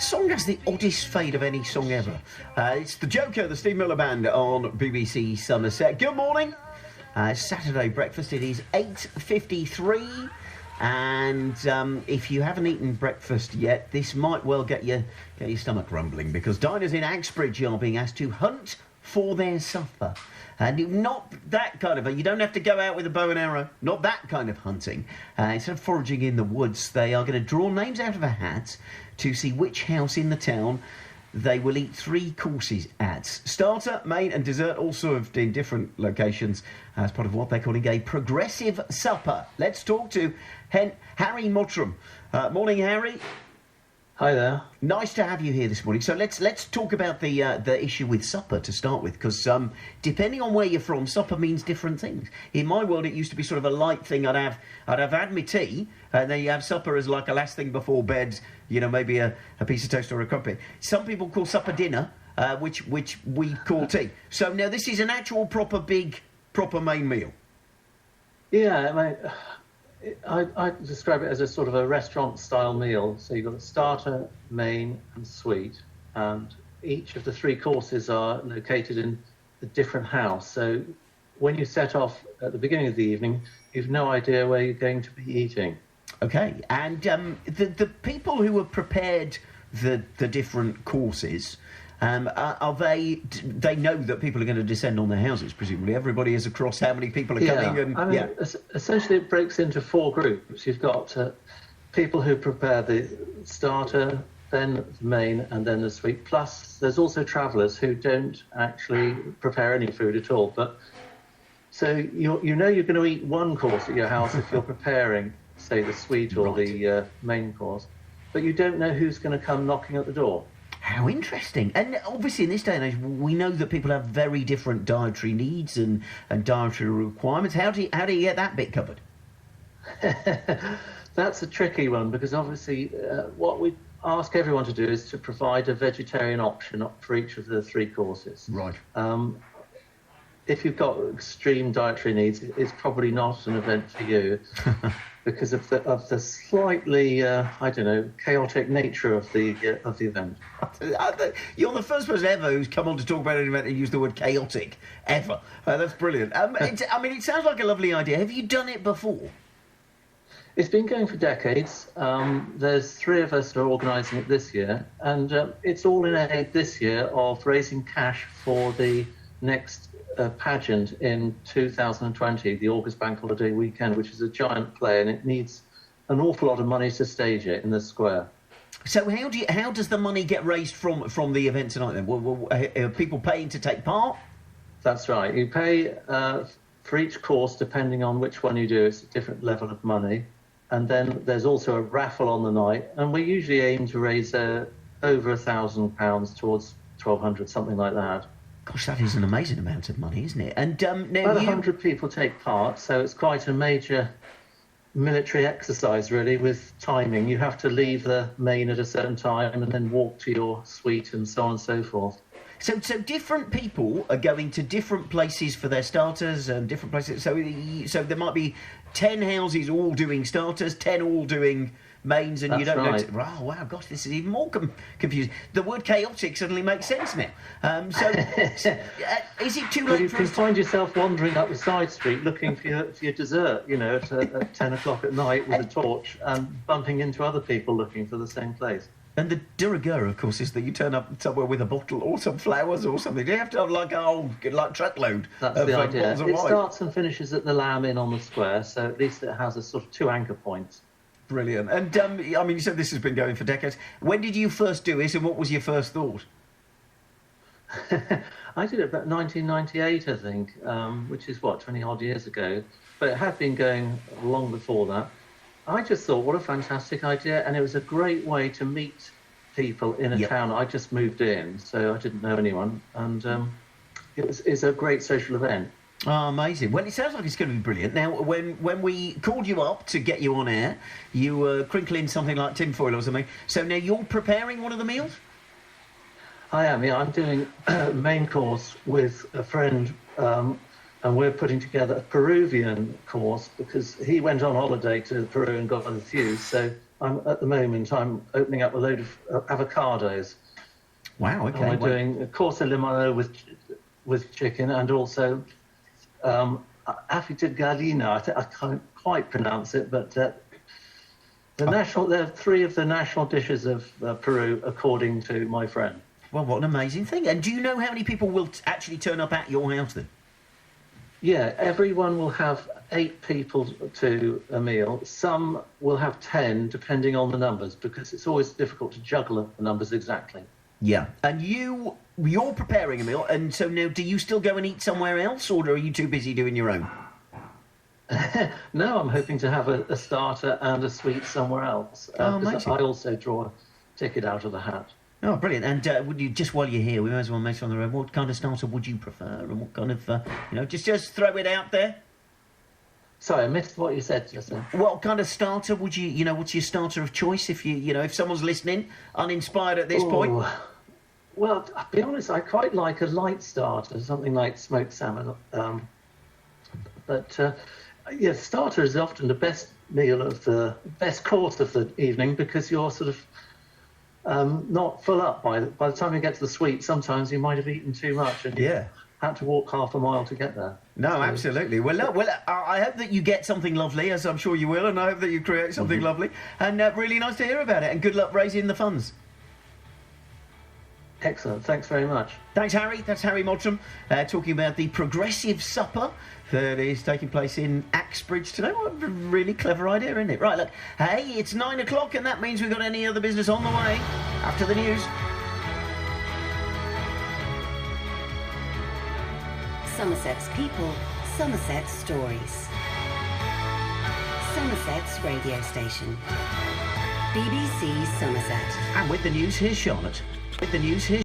song has the oddest fade of any song ever. It's The Joker, the Steve Miller Band on BBC Somerset. Good morning. It's Saturday breakfast. It is 8:53. And if you haven't eaten breakfast yet, this might well get your stomach rumbling, because diners in Axbridge are being asked to hunt for their supper. And not that kind of... You don't have to go out with a bow and arrow. Not that kind of hunting. Instead of foraging in the woods, they are going to draw names out of a hat to see which house in the town they will eat 3 courses at. Starter, main and dessert, all served in different locations as part of what they're calling a progressive supper. Let's talk to Harry Mottram. Morning, Harry. Hi there. Nice to have you here this morning. So let's talk about the issue with supper to start with, because depending on where you're from, supper means different things. In my world, it used to be sort of a light thing. I'd have had my tea, and then you have supper as like a last thing before bed. You know, maybe a piece of toast or a crumpet. Some people call supper dinner, which we call tea. So now this is an actual proper main meal. Yeah, I describe it as a sort of a restaurant-style meal. So you've got the starter, main, and sweet, and each of the 3 courses are located in a different house. So when you set off at the beginning of the evening, you've no idea where you're going to be eating. Okay, and the people who have prepared the different courses, are they know that people are going to descend on their houses, presumably? Everybody is across how many people are coming? And essentially it breaks into 4 groups. You've got people who prepare the starter, then the main, and then the sweet. Plus, there's also travellers who don't actually prepare any food at all. But so you know you're going to eat 1 course at your house if you're preparing, say, the sweet or the main course, but you don't know who's going to come knocking at the door. How interesting. And obviously in this day and age, we know that people have very different dietary needs and dietary requirements. How do you get that bit covered? That's a tricky one, because obviously what we ask everyone to do is to provide a vegetarian option for each of the 3 courses. Right. If you've got extreme dietary needs, it's probably not an event for you. Because of the slightly, chaotic nature of the event. You're the first person ever who's come on to talk about an event and used the word chaotic, ever. That's brilliant. It sounds like a lovely idea. Have you done it before? It's been going for decades. There's 3 of us who are organising it this year, and it's all in aid this year of raising cash for the next pageant in 2020, the August Bank Holiday weekend, which is a giant play, and it needs an awful lot of money to stage it in the square. So how does the money get raised from the event tonight then? Are people paying to take part? That's right. You pay for each course, depending on which one you do. It's a different level of money. And then there's also a raffle on the night, and we usually aim to raise over £1,000 towards 1,200, something like that. Gosh, that is an amazing amount of money, isn't it? And now about 100 people take part, so it's quite a major military exercise, really, with timing. You have to leave the main at a certain time and then walk to your suite and so on and so forth. So different people are going to different places for their starters and different places. So there might be 10 houses all doing starters, 10 all doing mains, and That's you don't right. know. Oh wow, gosh, this is even more confusing. The word chaotic suddenly makes sense now. Is it too late? But you can find yourself wandering up the side street looking for your dessert, at 10 o'clock at night with a torch, and bumping into other people looking for the same place. And the de rigueur, of course, is that you turn up somewhere with a bottle or some flowers or something. Do you have to have like a whole truckload? That's of the idea. bottles of It wine? starts and finishes at the Lamb Inn on the square, so at least it has a sort of 2 anchor points. Brilliant. And you said this has been going for decades. When did you first do it, and what was your first thought? I did it about 1998, I think, which is 20-odd years ago. But it had been going long before that. I just thought, what a fantastic idea, and it was a great way to meet people in a town. I just moved in, so I didn't know anyone, and it's a great social event. Oh, amazing. Well, it sounds like it's going to be brilliant. Now, when we called you up to get you on air, you were crinkling something like tinfoil or something. So now you're preparing one of the meals? I am, yeah. I'm doing main course with a friend and we're putting together a Peruvian course because he went on holiday to Peru and got refused. So at the moment I'm opening up a load of avocados. Wow, okay. And we're doing a course in limano with chicken, and also afi de gallina. I can't quite pronounce it, but there are 3 of the national dishes of Peru, according to my friend. Well, what an amazing thing. And do you know how many people will actually turn up at your house then? Yeah, everyone will have 8 people to a meal. Some will have 10, depending on the numbers, because it's always difficult to juggle the numbers exactly. Yeah. And you're preparing a meal, and so now do you still go and eat somewhere else, or are you too busy doing your own? No, I'm hoping to have a starter and a sweet somewhere else. Because I also draw a ticket out of the hat. Oh, brilliant. And would you, just while you're here, we might as well mention on the road, what kind of starter would you prefer? And what kind of, just throw it out there? Sorry, I missed what you said just then. What kind of starter would you, what's your starter of choice if if someone's listening, uninspired at this point? Well, I'll be honest, I quite like a light starter, something like smoked salmon. Starter is often the best best course of the evening because you're sort of not full up by the time you get to the sweet. Sometimes you might have eaten too much and had to walk half a mile to get there. No, absolutely. Well, I hope that you get something lovely, as I'm sure you will, and I hope that you create something lovely. And really nice to hear about it. And good luck raising the funds. Excellent. Thanks very much. Thanks, Harry. That's Harry Mottram talking about the Progressive Supper that is taking place in Axbridge today. What a really clever idea, isn't it? Right, look. Hey, it's 9 o'clock, and that means we've got any other business on the way after the news. Somerset's people, Somerset's stories. Somerset's radio station. BBC Somerset. And with the news, here's Charlotte. With the news, here's